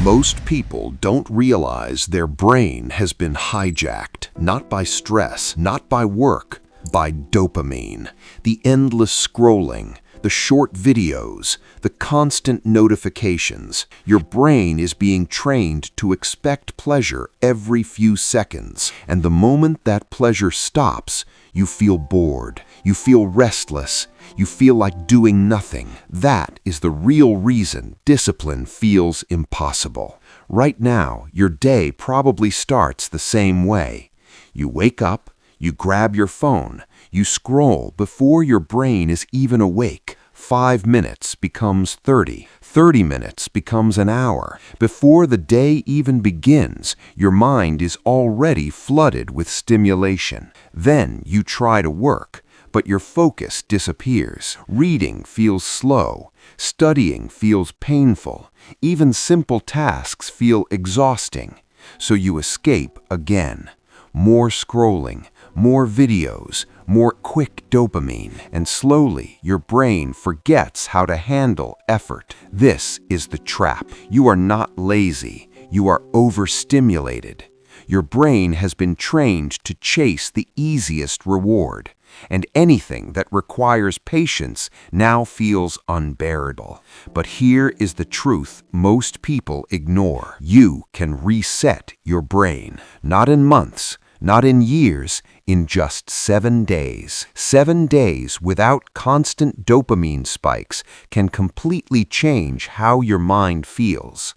Most people don't realize their brain has been hijacked, not by stress, not by work, by dopamine. The endless scrolling, the short videos, the constant notifications. Your brain is being trained to expect pleasure every few seconds, and the moment that pleasure stops, you feel bored, you feel restless, you feel like doing nothing. That is the real reason discipline feels impossible. Right now, your day probably starts the same way. You wake up, you grab your phone, you scroll before your brain is even awake. 5 minutes becomes 30. 30 minutes becomes an hour. Before the day even begins, your mind is already flooded with stimulation. Then you try to work, but your focus disappears. Reading feels slow. Studying feels painful. Even simple tasks feel exhausting. So you escape again. More scrolling, more videos, more quick dopamine, and slowly your brain forgets how to handle effort. This is the trap. You are not lazy. You are overstimulated. Your brain has been trained to chase the easiest reward, and anything that requires patience now feels unbearable. But here is the truth most people ignore. You can reset your brain, not in months, not in years, in just 7 days. 7 days without constant dopamine spikes can completely change how your mind feels.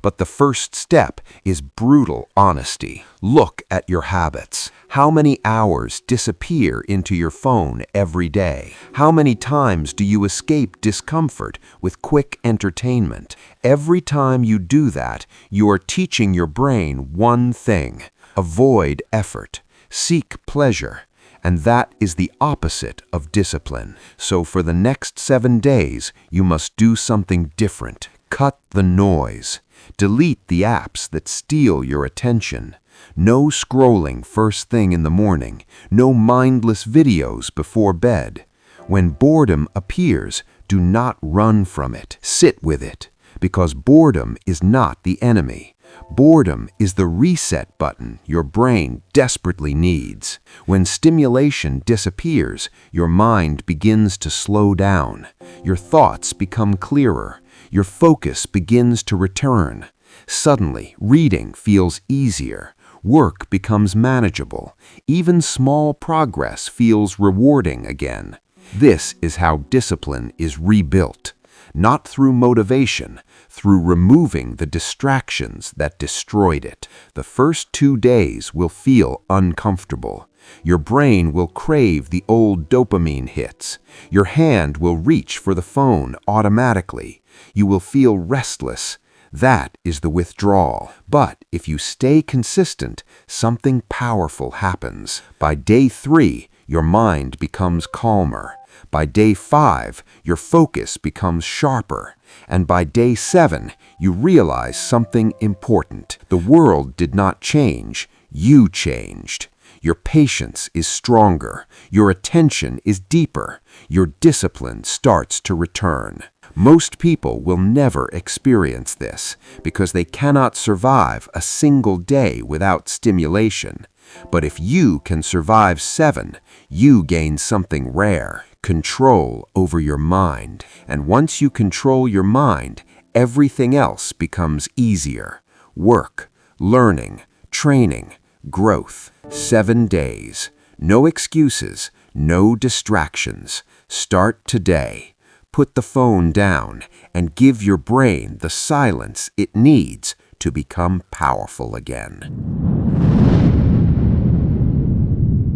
But the first step is brutal honesty. Look at your habits. How many hours disappear into your phone every day? How many times do you escape discomfort with quick entertainment? Every time you do that, you are teaching your brain one thing: avoid effort, seek pleasure. And that is the opposite of discipline. So for the next 7 days, you must do something different. Cut the noise. Delete the apps that steal your attention. No scrolling first thing in the morning. No mindless videos before bed. When boredom appears, do not run from it. Sit with it, because boredom is not the enemy. Boredom is the reset button your brain desperately needs. When stimulation disappears, your mind begins to slow down. Your thoughts become clearer. Your focus begins to return. Suddenly, reading feels easier. Work becomes manageable. Even small progress feels rewarding again. This is how discipline is rebuilt. Not through motivation, through removing the distractions that destroyed it. The first 2 days will feel uncomfortable. Your brain will crave the old dopamine hits. Your hand will reach for the phone automatically. You will feel restless. That is the withdrawal. But if you stay consistent, something powerful happens. By day 3, your mind becomes calmer. By day 5, your focus becomes sharper. And by day 7, you realize something important. The world did not change. You changed. Your patience is stronger. Your attention is deeper. Your discipline starts to return. Most people will never experience this because they cannot survive a single day without stimulation. But if you can survive 7, you gain something rare: control over your mind. And once you control your mind, everything else becomes easier. Work, learning, training, growth. 7 days. No excuses, no distractions. Start today. Put the phone down and give your brain the silence it needs to become powerful again.